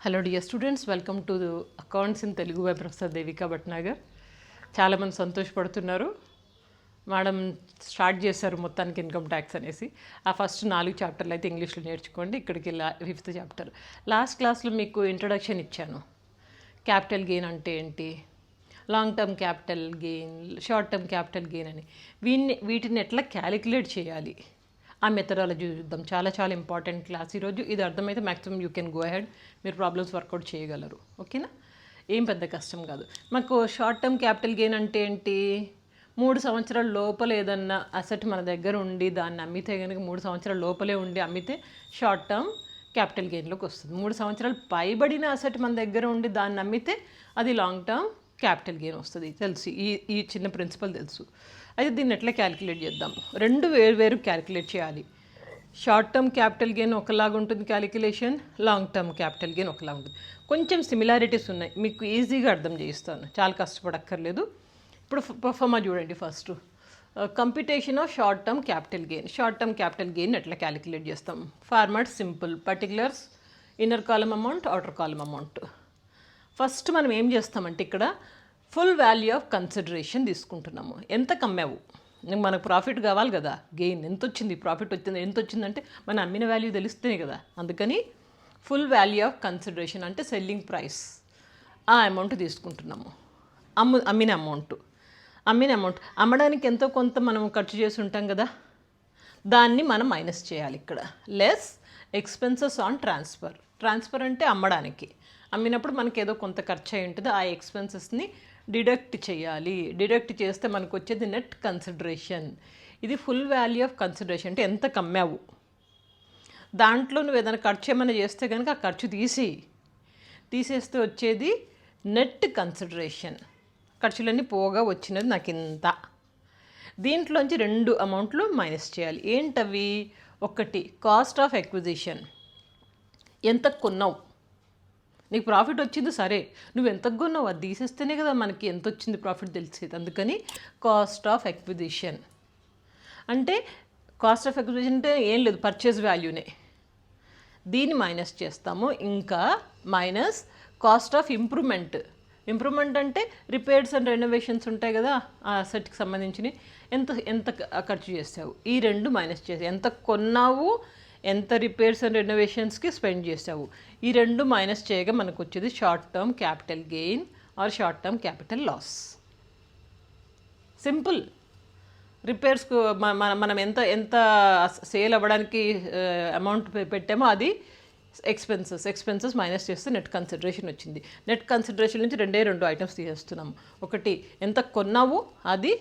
Hello dear students, welcome to accounts in Telugu by professor Devika Bhatnagar. చాలామంది సంతోషపడుతున్నారు. Madam start చేశారు మొత్తానికి income tax అనేసి. ఆ ఫస్ట్ 4 చాప్టర్లు అయితే ఇంగ్లీష్లో నేర్చుకోండి. ఇక్కడికి 5th చాప్టర్. లాస్ట్ క్లాస్లో మీకు ఇంట్రడక్షన్ ఇచ్చాను. క్యాపిటల్ గెయిన్ అంటే ఏంటి, long term capital gain, short term capital gain అని వీటిని ఎట్లా క్యాలిక్యులేట్ చేయాలి, ఆ మెథడాలజీ చూద్దాం. చాలా చాలా ఇంపార్టెంట్ క్లాస్ ఈరోజు. ఇది అర్థమైతే maximum you can go ahead, మీరు ప్రాబ్లమ్స్ వర్కౌట్ చేయగలరు. ఓకేనా, ఏం పెద్ద కష్టం కాదు. మాకు షార్ట్ టర్మ్ క్యాపిటల్ గెయిన్ అంటే ఏంటి, 3 సంవత్సరాల లోపల ఏదన్నా అసెట్ మన దగ్గర ఉండి దాన్ని అమ్మితే కనుక 3 సంవత్సరాల లోపలే ఉండి అమ్మితే షార్ట్ టర్మ్ క్యాపిటల్ గెయిన్లోకి వస్తుంది. 3 సంవత్సరాలు పైబడిన అసెట్ మన దగ్గర ఉండి దాన్ని అమ్మితే అది లాంగ్ టర్మ్ క్యాపిటల్ గెయిన్ వస్తుంది. తెలుసు, ఈ చిన్న ప్రిన్సిపల్ తెలుసు. అయితే దీన్ని ఎట్లా క్యాలిక్యులేట్ చేద్దాం. 2 వేరు క్యాలిక్యులేట్ చేయాలి. షార్ట్ టర్మ్ క్యాపిటల్ గెయిన్ ఒకలాగా ఉంటుంది calculation, long term capital gain ఒకలాగా ఉంటుంది. కొంచెం సిమిలారిటీస్ ఉన్నాయి, మీకు ఈజీగా అర్థం చేయిస్తాను, చాలా కష్టపడక్కర్లేదు. ఇప్పుడు పర్ఫార్మా చూడండి. First computation of short term capital gain. Short term capital gain ఎట్లా క్యాలిక్యులేట్ చేస్తాం. Format simple, particulars, inner column amount, outer column amount. First మనం ఏం చేస్తామంటే ఇక్కడ ఫుల్ వాల్యూ ఆఫ్ కన్సిడరేషన్ తీసుకుంటున్నాము. ఎంత కమ్మావు, మనకు ప్రాఫిట్ కావాలి కదా, గెయిన్ ఎంత వచ్చింది, ప్రాఫిట్ వచ్చింది ఎంత వచ్చిందంటే మన అమ్మిన వాల్యూ తెలిస్తేనే కదా. అందుకని ఫుల్ వాల్యూ ఆఫ్ కన్సిడరేషన్ అంటే సెల్లింగ్ ప్రైస్, ఆ అమౌంట్ తీసుకుంటున్నాము. అమ్మిన అమౌంట్ అమ్మడానికి ఎంతో కొంత మనం ఖర్చు చేసి ఉంటాం కదా, దాన్ని మనం మైనస్ చేయాలి ఇక్కడ. లెస్ ఎక్స్పెన్సెస్ ఆన్ ట్రాన్స్ఫర్ అంటే అమ్మడానికి, అమ్మినప్పుడు మనకి ఏదో కొంత ఖర్చు అయి ఉంటుంది, ఆ ఎక్స్పెన్సెస్ని డిడక్ట్ చేయాలి. డిడక్ట్ చేస్తే మనకు వచ్చేది నెట్ కన్సిడరేషన్. ఇది ఫుల్ వాల్యూ ఆఫ్ కన్సిడరేషన్ అంటే ఎంత కమ్మావు, దాంట్లో నువ్వు ఏదైనా ఖర్చు ఏమైనా చేస్తే కనుక ఆ ఖర్చు తీసేస్తే వచ్చేది నెట్ కన్సిడరేషన్. ఖర్చులన్నీ పోగా వచ్చినది నాకు ఇంత. దీంట్లోంచి 2 అమౌంట్లు మైనస్ చేయాలి. ఏంటవి, ఒకటి కాస్ట్ ఆఫ్ ఎక్విజిషన్, ఎంత కొన్నావు, నీకు ప్రాఫిట్ వచ్చింది సరే, నువ్వు ఎంత కొన్నావు అది తీసేస్తేనే కదా మనకి ఎంత వచ్చింది ప్రాఫిట్ తెలిసేది. అందుకని కాస్ట్ ఆఫ్ ఎక్విజిషన్ అంటే, కాస్ట్ ఆఫ్ ఎక్విజిషన్ అంటే ఏం లేదు, పర్చేస్ వాల్యూనే, దీన్ని మైనస్ చేస్తాము. ఇంకా మైనస్ కాస్ట్ ఆఫ్ ఇంప్రూవ్మెంట్ అంటే రిపేర్స్ అండ్ రెనోవేషన్స్ ఉంటాయి కదా, ఆ అసెట్కి సంబంధించినవి ఎంత ఖర్చు చేసావు, ఈ 2 మైనస్ చేసి, ఎంత కొన్నావు, ఎంత రిపేర్స్ అండ్ రెనోవేషన్స్కి స్పెండ్ చేసావు, ఈ 2 మైనస్ చేయగా మనకు వచ్చేది short term capital gain or short term capital loss. Simple. రిపేర్స్కు మనం ఎంత సేల్ అవ్వడానికి అమౌంట్ పెట్టామో అది ఎక్స్పెన్సెస్ మైనస్ చేస్తే నెట్ కన్సిడరేషన్ వచ్చింది. నెట్ కన్సిడరేషన్ నుంచి 2 ఐటమ్స్ తీసేస్తున్నాము. ఒకటి ఎంత కొన్నావు అది,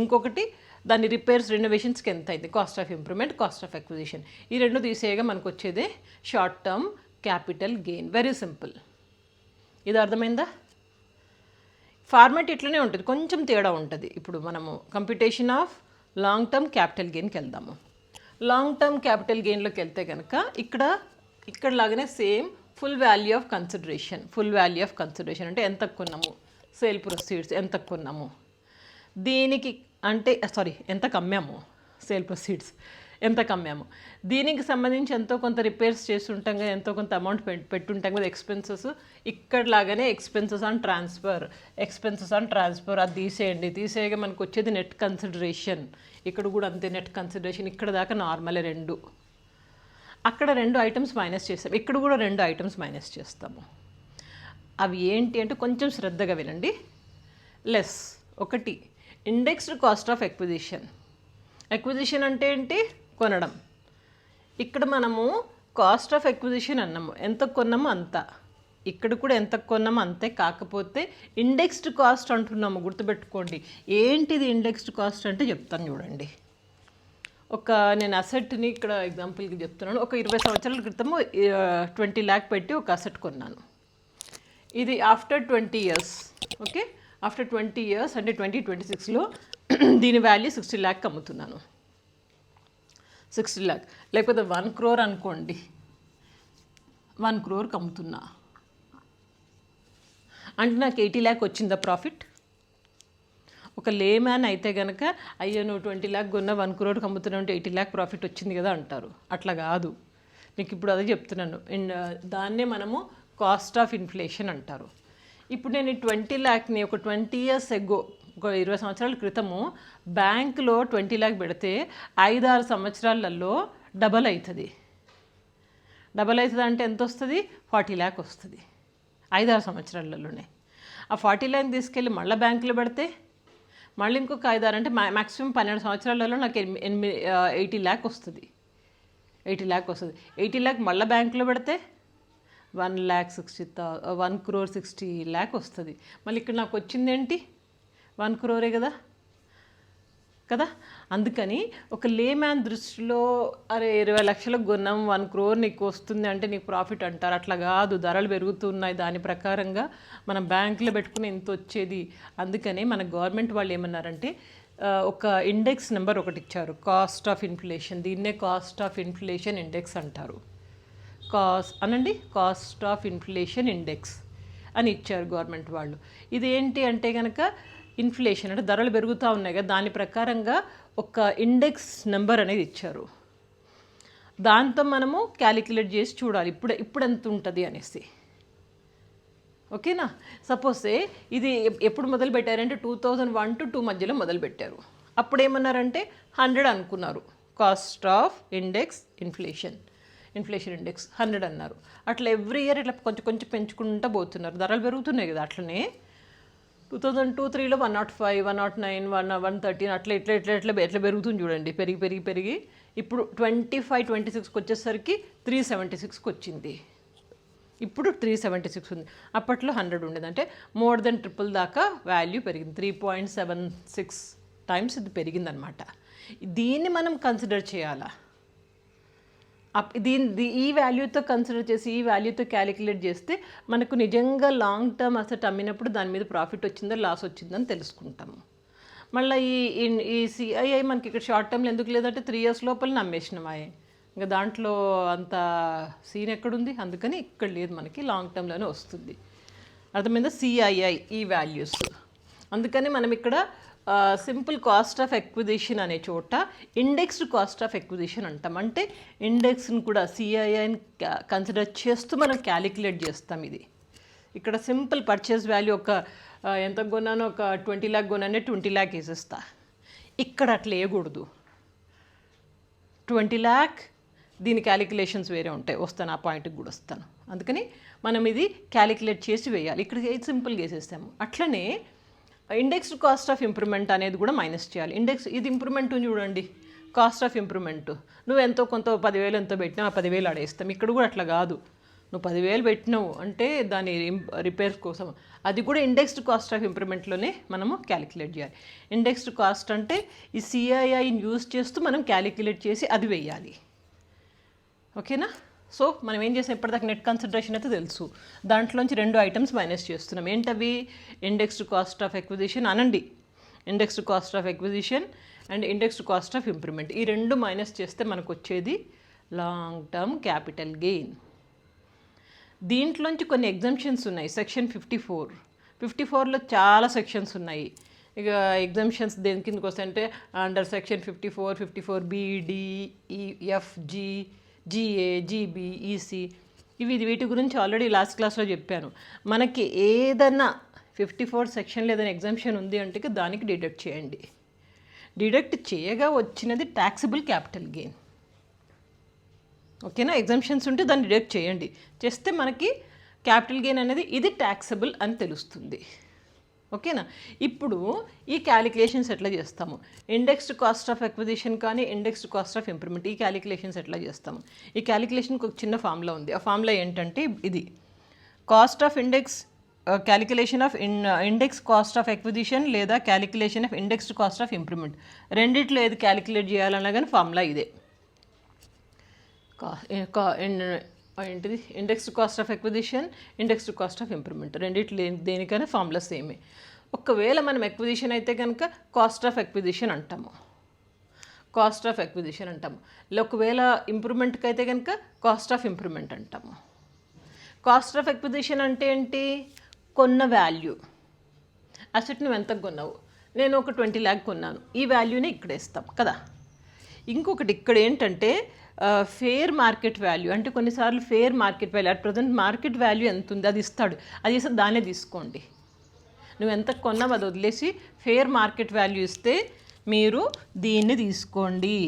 ఇంకొకటి దాని రిపేర్స్ రెనోవేషన్స్కి ఎంత అయింది, cost of improvement, cost of acquisition. ఈ 2 తీసేయగా మనకు వచ్చేది short term capital gain. Very simple. ఇది అర్థమైందా. ఫార్మాట్ ఇట్లనే ఉంటుంది, కొంచెం తేడా ఉంటుంది. ఇప్పుడు మనము computation of long term capital గెయిన్కి వెళ్దాము. లాంగ్ టర్మ్ క్యాపిటల్ గెయిన్లోకి వెళ్తే కనుక ఇక్కడ లాగానే same full value of consideration అంటే ఎంత కొన్నాము, సేల్ ప్రొసీడ్స్ ఎంత కొన్నాము, దీనికి అంటే ఎంత కమ్మాము, సేల్ ప్రొసీడ్స్ ఎంత కమ్మాము, దీనికి సంబంధించి ఎంతో కొంత రిపేర్స్ చేసి ఉంటాం కదా, ఎంతో కొంత అమౌంట్ పెట్టుంటాం కదా ఎక్స్పెన్సెస్. ఇక్కడ లాగానే ఎక్స్పెన్సెస్ ఆన్ ట్రాన్స్ఫర్ అది తీసేయగా మనకు వచ్చేది నెట్ కన్సిడరేషన్. ఇక్కడ కూడా అంతే, నెట్ కన్సిడరేషన్. ఇక్కడ దాకా నార్మలే 2. అక్కడ 2 ఐటమ్స్ మైనస్ చేస్తాం, ఇక్కడ కూడా 2 ఐటమ్స్ మైనస్ చేస్తాము. అవి ఏంటి అంటే కొంచెం శ్రద్ధగా వినండి. లెస్, ఒకటి ఇండెక్స్డ్ కాస్ట్ ఆఫ్ ఎక్విజిషన్ అంటే ఏంటి, కొనడం. ఇక్కడ మనము కాస్ట్ ఆఫ్ ఎక్విజిషన్ అన్నాము, ఎంత కొన్నామో అంత. ఇక్కడ కూడా ఎంత కొన్నామో అంతే, కాకపోతే ఇండెక్స్డ్ కాస్ట్ అంటున్నాము. గుర్తుపెట్టుకోండి. ఏంటిది ఇండెక్స్డ్ కాస్ట్ అంటే చెప్తాను చూడండి. నేను అసెట్ని ఇక్కడ ఎగ్జాంపుల్కి చెప్తున్నాను. ఒక 20 సంవత్సరాల క్రితము 20 lakh పెట్టి ఒక అసెట్ కొన్నాను. ఇది after 20 years, okay, after 20 years అంటే 2026లో దీని వాల్యూ 60 lakh అమ్ముతున్నాను. 60 lakh లేకపోతే 1 crore అనుకోండి, 1 crore అమ్ముతున్నా అంటే నాకు 80 lakh వచ్చిందా ప్రాఫిట్. ఒక లేమ్యాన్ అయితే కనుక అయ్యో నువ్వు 20 lakh కొన్నా 1 crore అమ్ముతున్నావు అంటే 80 lakh ప్రాఫిట్ వచ్చింది కదా అంటారు. అట్లా కాదు, మీకు ఇప్పుడు అదే చెప్తున్నాను. దాన్నే మనము కాస్ట్ ఆఫ్ ఇన్ఫ్లేషన్ అంటారు. ఇప్పుడు నేను ఈ 20 lakh ఒక 20 years ఎగో, ఒక 20 సంవత్సరాల క్రితము బ్యాంకులో 20 lakh పెడితే 5-6 సంవత్సరాలలో డబల్ అవుతుంది. డబల్ అవుతుంది అంటే ఎంత వస్తుంది? 40 lakh వస్తుంది 5-6 సంవత్సరాలలోనే. ఆ 40 lakh తీసుకెళ్ళి మళ్ళీ బ్యాంకులో పెడితే మళ్ళీ ఇంకొక 5-6 అంటే మ్యాక్సిమం 12 సంవత్సరాలలో నాకు 80 lakh వస్తుంది. 80 lakh వస్తుంది. 80 lakh మళ్ళీ బ్యాంకులో పెడితే 1,60,000 lakh వస్తుంది. మళ్ళీ ఇక్కడ నాకు వచ్చింది ఏంటి? 1 crore కదా కదా. అందుకని ఒక లేమ్యాన్ దృష్టిలో అరే 20 లక్షలకు కొన్నాం 1 crore నీకు వస్తుంది అంటే నీకు ప్రాఫిట్ అంటారు. అట్లా కాదు, ధరలు పెరుగుతున్నాయి, దాని ప్రకారంగా మనం బ్యాంకులో పెట్టుకుని ఇంత వచ్చేది. అందుకని మన గవర్నమెంట్ వాళ్ళు ఏమన్నారంటే ఒక ఇండెక్స్ నెంబర్ ఒకటి ఇచ్చారు, కాస్ట్ ఆఫ్ ఇన్ఫ్లేషన్. దీన్నే కాస్ట్ ఆఫ్ ఇన్ఫ్లేషన్ ఇండెక్స్ అంటారు. కాస్ట్ ఆఫ్ ఇన్ఫ్లేషన్ ఇండెక్స్ అని ఇచ్చారు గవర్నమెంట్ వాళ్ళు. ఇదేంటి అంటే కనుక ఇన్ఫ్లేషన్ అంటే ధరలు పెరుగుతూ ఉన్నాయి కదా, దాని ప్రకారంగా ఒక ఇండెక్స్ నెంబర్ అనేది ఇచ్చారు. దాంతో మనము క్యాలిక్యులేట్ చేసి చూడాలి ఇప్పుడు ఎంత ఉంటుంది అనేసి. ఓకేనా. సపోజే ఇది ఎప్పుడు మొదలు పెట్టారంటే 2001 to 2002 మధ్యలో మొదలుపెట్టారు. అప్పుడు ఏమన్నారంటే 100 అనుకున్నారు. కాస్ట్ ఆఫ్ ఇన్ఫ్లేషన్ ఇండెక్స్ 100 అన్నారు. అట్లా ఎవ్రీ ఇయర్ ఇట్లా కొంచెం కొంచెం పెంచుకుంటూ పోతున్నారు. ధరలు పెరుగుతున్నాయి కదా. అట్లనే 2002-03లో 105, 109, 113 అట్లా ఎట్లా పెరుగుతుంది చూడండి. పెరిగి ఇప్పుడు 25-26కి వచ్చేసరికి 376కి వచ్చింది. ఇప్పుడు 376 ఉంది. అప్పట్లో 100 ఉండేది. అంటే మోర్ దెన్ ట్రిపుల్ దాకా వాల్యూ పెరిగింది. 3.76 times ఇది పెరిగిందనమాట. దీన్ని మనం కన్సిడర్ చేయాలా? ఈ వాల్యూతో కన్సిడర్ చేసి ఈ వాల్యూతో క్యాలిక్యులేట్ చేస్తే మనకు నిజంగా లాంగ్ టర్మ్ అసెట్ అమ్మినప్పుడు దాని మీద ప్రాఫిట్ వచ్చిందో లాస్ వచ్చిందని తెలుసుకుంటాము. మళ్ళీ ఈ సిఐఐ మనకి ఇక్కడ షార్ట్ టర్మ్లో ఎందుకు లేదంటే 3 years లోపల అమ్మేసినామాయే, ఇంకా దాంట్లో అంత సీన్ ఎక్కడుంది. అందుకని ఇక్కడ లేదు, మనకి లాంగ్ టర్మ్లోనే వస్తుంది. అర్థమైందా? సిఐఐ ఈ వాల్యూస్. అందుకని మనం ఇక్కడ సింపుల్ కాస్ట్ ఆఫ్ ఎక్విజిషన్ అనే చోట ఇండెక్స్డ్ కాస్ట్ ఆఫ్ ఎక్విజిషన్ అంటాం. అంటే ఇండెక్స్ని కూడా సిఐఐని కన్సిడర్ చేస్తూ మనం క్యాలిక్యులేట్ చేస్తాం. ఇది ఇక్కడ సింపుల్ పర్చేస్ వాల్యూ ఒక ఎంత కొన్నానో ఒక 20 lakh కొన్నానే 20 lakh వేసేస్తా. ఇక్కడ అట్లా వేయకూడదు. 20 lakh దీని క్యాలిక్యులేషన్స్ వేరే ఉంటాయి. వస్తాను, ఆ పాయింట్కి కూడా వస్తాను. అందుకని మనం ఇది క్యాలిక్యులేట్ చేసి వేయాలి. ఇక్కడ సింపుల్గా వేసేస్తాము. అట్లనే ఇండెక్స్డ్ కాస్ట్ ఆఫ్ ఇంప్రూవ్మెంట్ అనేది కూడా మైనస్ చేయాలి. ఇది ఇంప్రూవ్మెంట్ చూడండి, కాస్ట్ ఆఫ్ ఇంప్రూవ్మెంట్. నువ్వు ఎంతో కొంత 10,000 ఎంతో పెట్టినా 10,000 ఆడేస్తాం. ఇక్కడ కూడా అట్లా కాదు. నువ్వు 10,000 పెట్టినావు అంటే దాని రిపేర్స్ కోసం, అది కూడా ఇండెక్స్డ్ కాస్ట్ ఆఫ్ ఇంప్రూవ్మెంట్లోనే మనము క్యాలిక్యులేట్ చేయాలి. ఇండెక్స్డ్ కాస్ట్ అంటే ఈ సిఐఐని యూజ్ చేస్తూ మనం క్యాలిక్యులేట్ చేసి అది వేయాలి. ఓకేనా. సో మనం ఏం చేసాం, ఇప్పటిదాకా నెట్ కన్సిడరేషన్ అయితే తెలుసు. దాంట్లోంచి 2 items మైనస్ చేస్తున్నాం. ఏంటవి? ఇండెక్స్డ్ కాస్ట్ ఆఫ్ ఎక్విజిషన్ అనండి, indexed cost of acquisition and indexed cost of improvement. ఈ 2 మైనస్ చేస్తే మనకు వచ్చేది లాంగ్ టర్మ్ క్యాపిటల్ గెయిన్. దీంట్లోంచి కొన్ని ఎగ్జంప్షన్స్ ఉన్నాయి. సెక్షన్ 54లో చాలా సెక్షన్స్ ఉన్నాయి. ఇక ఎగ్జంప్షన్స్ దేని కిందకి వస్తాయంటే under section 54, 54B, D, E, F, G, GA, GB, EC వీటి గురించి ఆల్రెడీ లాస్ట్ క్లాస్లో చెప్పాను. మనకి ఏదన్నా 54 సెక్షన్లో ఏదైనా ఎగ్జామ్షన్ ఉంది అంటే దానికి డిడక్ట్ చేయండి. డిడక్ట్ చేయగా వచ్చినది ట్యాక్సిబుల్ క్యాపిటల్ గెయిన్. ఓకేనా. ఎగ్జామ్షన్స్ ఉంటే దాన్ని డిడక్ట్ చేయండి. చేస్తే మనకి క్యాపిటల్ గెయిన్ అనేది ఇది ట్యాక్సిబుల్ అని తెలుస్తుంది. ఓకేనా. ఇప్పుడు ఈ క్యాలిక్యులేషన్స్ ఎట్లా చేస్తాము? ఇండెక్స్డ్ కాస్ట్ ఆఫ్ ఎక్విజిషన్ కానీ ఇండెక్స్డ్ కాస్ట్ ఆఫ్ ఇంప్రూవ్మెంట్, ఈ క్యాలిక్యులేషన్స్ ఎట్లా చేస్తాము? ఈ క్యాలిక్యులేషన్కి ఒక చిన్న ఫార్ములా ఉంది. ఆ ఫార్ములా ఏంటంటే ఇది cost of calculation of index cost of acquisition లేదా calculation of indexed cost of improvement. రెండిట్లో ఏది క్యాలిక్యులేట్ చేయాలన్నా కానీ ఫార్ములా ఇదే. ఏంటిది? Indexed cost of acquisition, indexed cost of improvement. రెండిట్లో దేనికైనా ఫార్ములా సేమే. ఒకవేళ మనం ఎక్విజిషన్ అయితే కనుక కాస్ట్ ఆఫ్ ఎక్విజిషన్ అంటాము. ఒకవేళ ఇంప్రూవ్మెంట్కి అయితే కనుక కాస్ట్ ఆఫ్ ఇంప్రూవ్మెంట్ అంటాము. కాస్ట్ ఆఫ్ ఎక్విజిషన్ అంటే ఏంటి? కొన్న వాల్యూ, అసెట్ నువ్వు ఎంత కొన్నావు, నేను ఒక 20 lakh కొన్నాను, ఈ వాల్యూని ఇక్కడ వేస్తాం కదా. ఇంకొకటి ఇక్కడ ఏంటంటే ఫేర్ మార్కెట్ వాల్యూ అంటే కొన్నిసార్లు fair market value at present market value ఎంత ఉంది అది ఇస్తాడు, అది ఇస్తే దాన్నే తీసుకోండి. నువ్వు ఎంత కొన్నావు అది వదిలేసి ఫేర్ మార్కెట్ వాల్యూ ఇస్తే మీరు దీన్ని తీసుకోండి.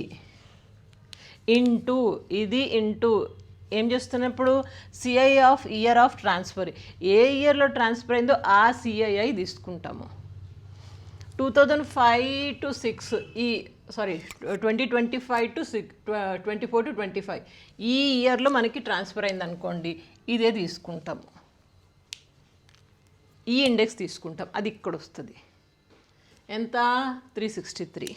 ఇంటూ ఇది ఇంటూ ఏం చేస్తున్నప్పుడు CI of year of transfer, ఏ ఇయర్లో ట్రాన్స్ఫర్ అయిందో ఆ సిఐఐ తీసుకుంటాము. 2005 to 6 ఈ 2025 to 24 to 25 ఈ ఇయర్లో మనకి ట్రాన్స్ఫర్ అయింది అనుకోండి, ఇదే తీసుకుంటాము, ఈ ఇండెక్స్ తీసుకుంటాం, అది ఇక్కడ వస్తుంది. ఎంత 363,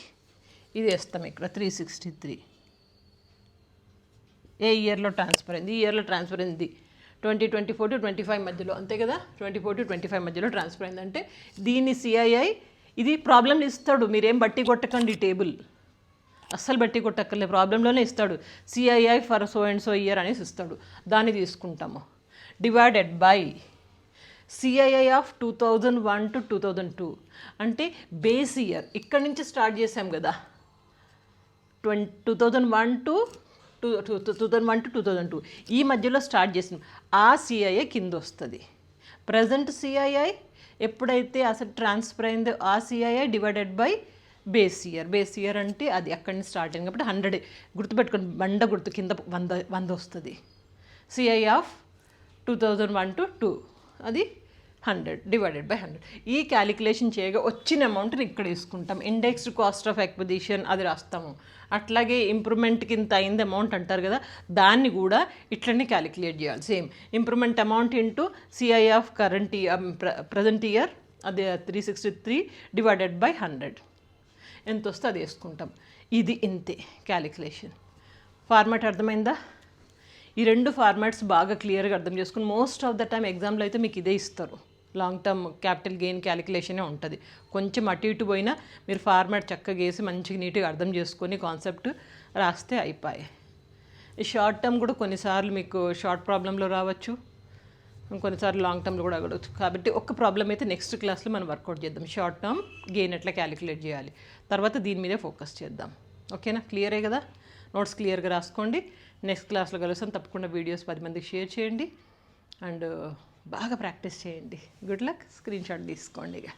ఇది వేస్తాం ఇక్కడ 363. ఏ ఇయర్లో ట్రాన్స్ఫర్ అయింది, ఈ ఇయర్లో ట్రాన్స్ఫర్ అయింది 2024 to 25 మధ్యలో, అంతే కదా, 24 to 25 మధ్యలో ట్రాన్స్ఫర్ అయిందంటే దీన్ని సిఐఐ, ఇది ప్రాబ్లంలు ఇస్తాడు, మీరేం బట్టి కొట్టకండి టేబుల్, అస్సలు బట్టి కొట్టక్కర్లే, ప్రాబ్లంలోనే ఇస్తాడు. CII for so and so year అనేసి ఇస్తాడు, దాన్ని తీసుకుంటాము. Divided by CII of 2001 to 2002 అంటే బేస్ ఇయర్, ఇక్కడి నుంచి స్టార్ట్ చేసాం కదా, 2001 to 2002 ఈ మధ్యలో స్టార్ట్ చేసాం, ఆ సిఐఐ కింద వస్తుంది. ప్రజెంట్ సిఐఐ ఎప్పుడైతే అసలు ట్రాన్స్ఫర్ అయిందో ఆ CII divided by base year. Base year అంటే అది అక్కడి నుంచి స్టార్ట్ అయింది కాబట్టి 100 గుర్తుపెట్టుకోండి, బండ గుర్తు కింద 100 వస్తుంది. సిఐ ఆఫ్ 2001 to 2 అది 100 డివైడెడ్ బై 100. ఈ క్యాలిక్యులేషన్ చేయగా వచ్చిన అమౌంట్ని ఇక్కడ తీసుకుంటాం. ఇండెక్స్డ్ కాస్ట్ ఆఫ్ ఎక్విజిషన్ అది రాస్తాము. అట్లాగే ఇంప్రూవ్మెంట్ కింద అయింది అమౌంట్ అంటారు కదా, దాన్ని కూడా ఇట్లనే క్యాలిక్యులేట్ చేయాలి. Same improvement amount into CI of current present year అది 363 డివైడెడ్ బై 100 ఎంత వస్తే అది వేసుకుంటాం. ఇది ఇంతే క్యాలిక్యులేషన్. ఫార్మాట్ అర్థమైందా? ఈ రెండు ఫార్మాట్స్ బాగా క్లియర్గా అర్థం చేసుకుని మోస్ట్ ఆఫ్ ద టైం ఎగ్జామ్లో అయితే మీకు ఇదే ఇస్తారు. లాంగ్ టర్మ్ క్యాపిటల్ గెయిన్ క్యాలిక్యులేషనే ఉంటుంది. కొంచెం అటు ఇటు పోయినా మీరు ఫార్మాట్ చక్కగా వేసి మంచిగా నీట్గా అర్థం చేసుకొని కాన్సెప్ట్ రాస్తే అయిపోయాయి. ఈ షార్ట్ టర్మ్ కూడా కొన్నిసార్లు మీకు షార్ట్ ప్రాబ్లంలో రావచ్చు, కొన్నిసార్లు లాంగ్ టర్మ్లో కూడా అడగవచ్చు. కాబట్టి ఒక్క ప్రాబ్లం అయితే నెక్స్ట్ క్లాస్లో మనం వర్కౌట్ చేద్దాం. షార్ట్ టర్మ్ గెయిన్ ఎట్లా క్యాలిక్యులేట్ చేయాలి, తర్వాత దీని మీదే ఫోకస్ చేద్దాం. ఓకేనా? క్లియరే కదా? నోట్స్ క్లియర్గా రాసుకోండి. నెక్స్ట్ క్లాస్లో కలుస్తాం. తప్పకుండా వీడియోస్ 10 మందికి షేర్ చేయండి అండ్ బాగా ప్రాక్టీస్ చేయండి. Good luck. స్క్రీన్ షాట్ తీసుకోండి ఇక.